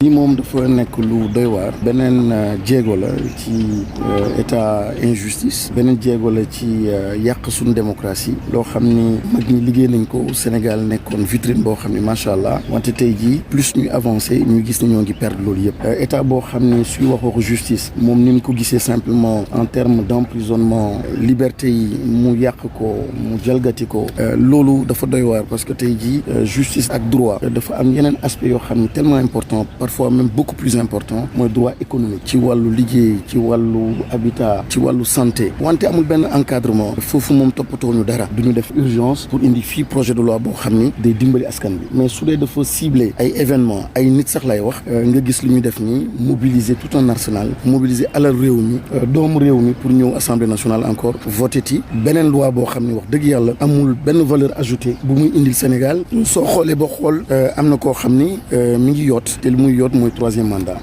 lii moom dafa nekk lu doy waar beneen jéego la ci état injustice beneen jéego la ci yàq suñu démocratie loo xam ni mag ñi liggéey nañ ko Sénégal nekkoon vitrine boo xam ni macha allah wante tey jii plus ñuy avancé ñu gis ne ñoo ngi perdre loolu yëpp état boo xam ni suy wax waxu justice moom ni mu ko gisee simplement en termes d'emprisonnement liberté yi mu yàq ko mu jalgati ko loolu dafa doy waar parce que tey jii justice ak droit dafa am yeneen aspect yoo xam ni tellement important parfois même beaucoup plus important mooy droit économique ci wàllu liggéey ci wàllu habitat ci wàllu santé wante amul benn encadrement foofu moom toppatoo ñu dara du ñu def urgence pour indi fii projet de loi boo xam ni day dimbali askan bi mais su dee dafa ciblé ay événements ay nit sax lay wax nga gis lu ñu def nii mobiliser tout un arsenal mobiliser alal réew mi doomu réew mi pour ñëw assemblée nationale encore voté ti beneen loi boo xam ni wax dëgg yàlla amul benn valeur ajoutée bu muy indil Sénégal soo xoolee ba xool am na koo xam ni mi ngi yoot te li muy yoot mooy troisième mandat